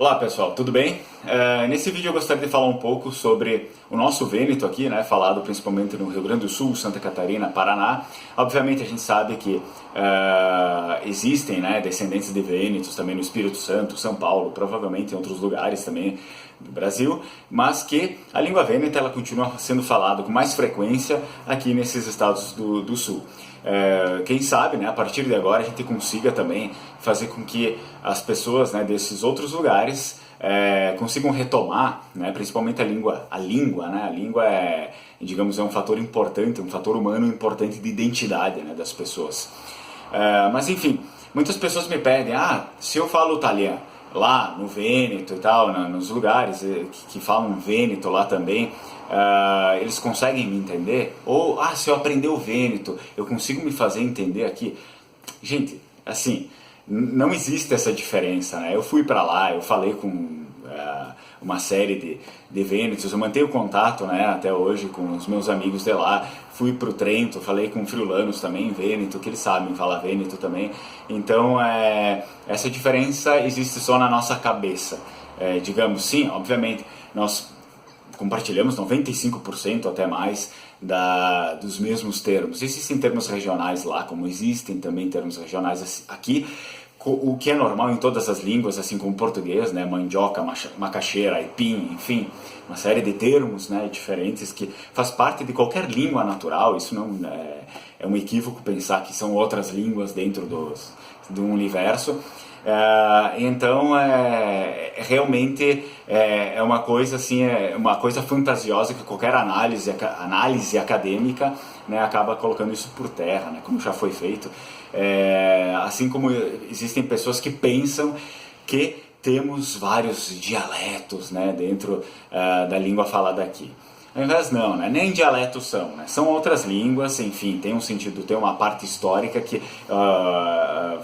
Olá pessoal, tudo bem? Nesse vídeo eu gostaria de falar um pouco sobre o nosso Vêneto aqui, né, falado principalmente no Rio Grande do Sul, Santa Catarina, Paraná. Obviamente a gente sabe que existem, né, descendentes de Vênetos também no Espírito Santo, São Paulo, provavelmente em outros lugares também do Brasil, mas que a língua vêneta ela continua sendo falada com mais frequência aqui nesses estados do Sul. Quem sabe, né, a partir de agora a gente consiga também fazer com que as pessoas, né, desses outros lugares consigam retomar, né, principalmente a língua, né, a língua digamos, é um fator importante, um fator humano importante de identidade, né, das pessoas. Mas enfim, muitas pessoas me pedem, se eu falo italiano lá no Vêneto e tal, nos lugares que falam Vêneto lá também, eles conseguem me entender? Ou, se eu aprender o Vêneto, eu consigo me fazer entender aqui? Gente, assim, não existe essa diferença, né? Eu fui para lá, eu falei com uma série de Vênetos, eu mantenho contato, né, até hoje com os meus amigos de lá. Fui para o Trento, falei com friulanos também em Vêneto, que eles sabem falar Vêneto também. Então, essa diferença existe só na nossa cabeça. Digamos, sim, obviamente, nós compartilhamos 95% até mais dos mesmos termos. Existem termos regionais lá, como existem também termos regionais aqui, o que é normal em todas as línguas, assim como o português, né? Mandioca, macaxeira, aipim, enfim, uma série de termos, né, diferentes que faz parte de qualquer língua natural. Isso não é um equívoco pensar que são outras línguas dentro do universo. Então realmente é uma coisa assim, uma coisa fantasiosa que qualquer análise acadêmica, né, acaba colocando isso por terra, né, como já foi feito. Assim como existem pessoas que pensam que temos vários dialetos, né, dentro da língua falada aqui. Ao invés não, né? Nem dialetos são, né? São outras línguas, enfim, tem um sentido, tem uma parte histórica que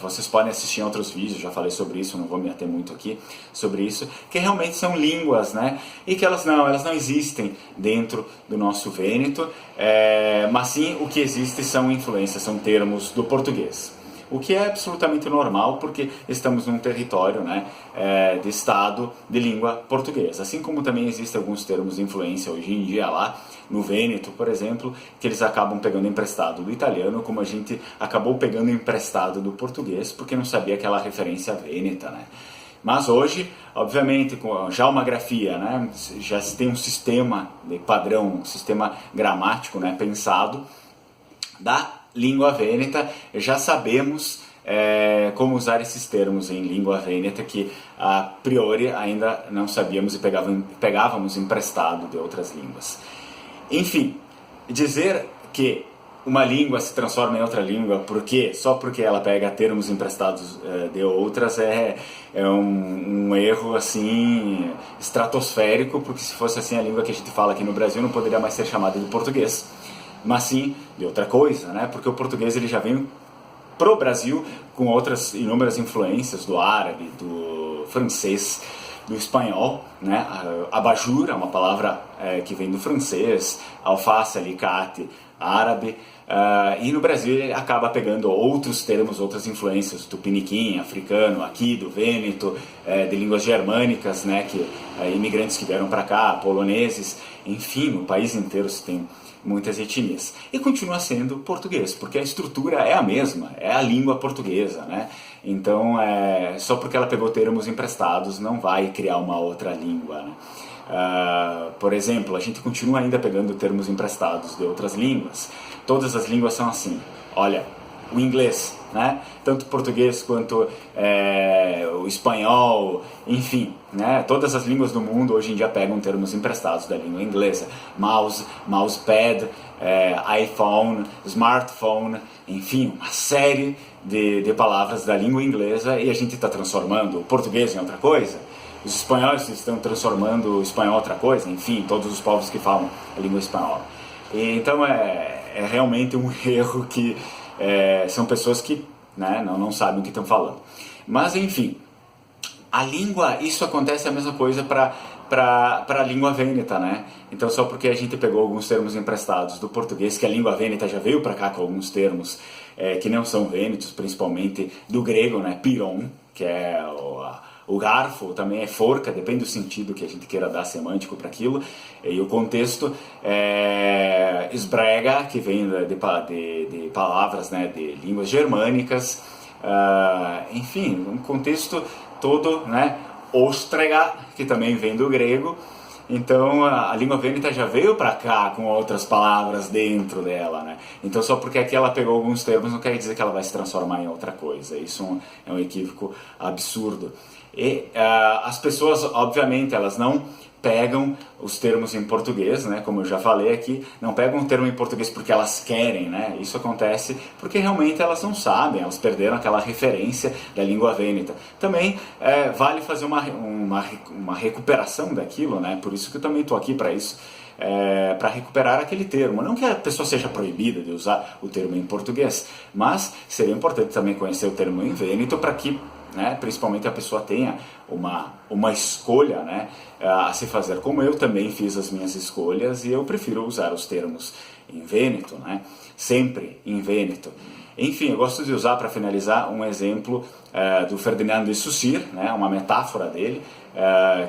vocês podem assistir em outros vídeos, já falei sobre isso, não vou me ater muito aqui sobre isso, que realmente são línguas, né? E que elas não existem dentro do nosso Vêneto, mas sim o que existe são influências, são termos do português. O que é absolutamente normal, porque estamos num território, né, de estado de língua portuguesa. Assim como também existem alguns termos de influência hoje em dia lá no Vêneto, por exemplo, que eles acabam pegando emprestado do italiano, como a gente acabou pegando emprestado do português, porque não sabia aquela referência vêneta, né? Mas hoje, obviamente, com já uma grafia, né, já se tem um sistema de padrão, um sistema gramático, né, pensado da língua vêneta, já sabemos como usar esses termos em língua vêneta que a priori ainda não sabíamos e pegávamos emprestado de outras línguas. Enfim, dizer que uma língua se transforma em outra língua só porque ela pega termos emprestados de outras é um erro assim estratosférico, porque se fosse assim a língua que a gente fala aqui no Brasil não poderia mais ser chamada de português, mas sim de outra coisa, né? Porque o português ele já vem pro Brasil com outras inúmeras influências do árabe, do francês, do espanhol, né? Abajur é uma palavra que vem do francês, alface, alicate, árabe, e no Brasil ele acaba pegando outros termos, outras influências, tupiniquim, africano, aqui do Vêneto, de línguas germânicas, né? Que imigrantes que vieram para cá, poloneses, enfim, no país inteiro se tem muitas etnias. E continua sendo português, porque a estrutura é a mesma, é a língua portuguesa, né? Então, só porque ela pegou termos emprestados, não vai criar uma outra língua, né? Por exemplo, a gente continua ainda pegando termos emprestados de outras línguas. Todas as línguas são assim. Olha, o inglês, né? Tanto o português quanto o espanhol, enfim, né? Todas as línguas do mundo hoje em dia pegam termos emprestados da língua inglesa. Mouse, mousepad, iPhone, smartphone, enfim, uma série de palavras da língua inglesa, e a gente está transformando o português em outra coisa. Os espanhóis estão transformando o espanhol em outra coisa, enfim, todos os povos que falam a língua espanhola. Então é realmente um erro que são pessoas que, né, não sabem o que estão falando. Mas enfim, a língua, isso acontece a mesma coisa para a língua vêneta, né? Então só porque a gente pegou alguns termos emprestados do português, que a língua vêneta já veio para cá com alguns termos que não são vênetos, principalmente do grego, né? Piron, que é O garfo também é forca, depende do sentido que a gente queira dar semântico para aquilo. E o contexto é esbrega, que vem de palavras, né, de línguas germânicas. Enfim, um contexto todo, né? Ostrega, que também vem do grego. Então a língua vêneta já veio para cá com outras palavras dentro dela, né? Então só porque aqui ela pegou alguns termos não quer dizer que ela vai se transformar em outra coisa. Isso é um equívoco absurdo. E as pessoas, obviamente, elas não pegam os termos em português, né? Como eu já falei aqui, não pegam o termo em português porque elas querem, né? Isso acontece porque realmente elas não sabem, elas perderam aquela referência da língua vêneta. Também vale fazer uma recuperação daquilo, né? Por isso que eu também estou aqui para isso. Para recuperar aquele termo. Não que a pessoa seja proibida de usar o termo em português, mas seria importante também conhecer o termo em vêneto para que, né, principalmente a pessoa tenha uma escolha, né, a se fazer, como eu também fiz as minhas escolhas e eu prefiro usar os termos em vêneto, né, sempre em vêneto. Enfim, eu gosto de usar para finalizar um exemplo do Ferdinand de Saussure, né, uma metáfora dele,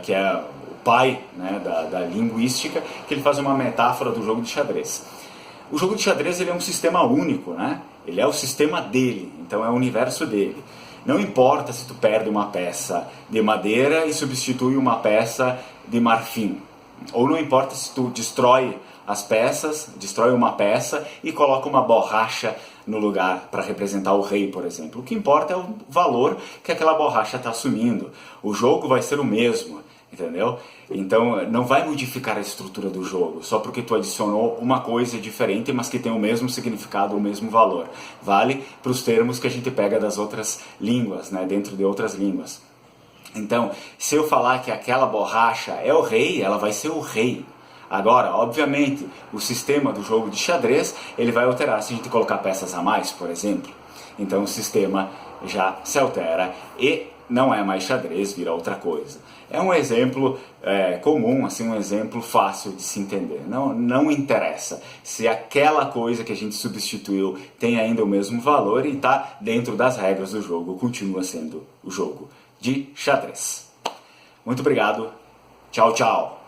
que é o pai, né, da linguística, que ele faz uma metáfora do jogo de xadrez. O jogo de xadrez ele é um sistema único, né? Ele é o sistema dele, então é o universo dele. Não importa se tu perde uma peça de madeira e substitui uma peça de marfim. Ou não importa se tu destrói as peças, destrói uma peça e coloca uma borracha no lugar para representar o rei, por exemplo. O que importa é o valor que aquela borracha está assumindo. O jogo vai ser o mesmo, entendeu? Então não vai modificar a estrutura do jogo só porque tu adicionou uma coisa diferente, mas que tem o mesmo significado, o mesmo valor. Vale para os termos que a gente pega das outras línguas, né, dentro de outras línguas. Então, se eu falar que aquela borracha é o rei, ela vai ser o rei. Agora, obviamente, o sistema do jogo de xadrez ele vai alterar se a gente colocar peças a mais, por exemplo. Então o sistema já se altera e não é mais xadrez, vira outra coisa. É um exemplo comum, assim, um exemplo fácil de se entender. Não interessa se aquela coisa que a gente substituiu tem ainda o mesmo valor e está dentro das regras do jogo, continua sendo o jogo de xadrez. Muito obrigado, tchau, tchau!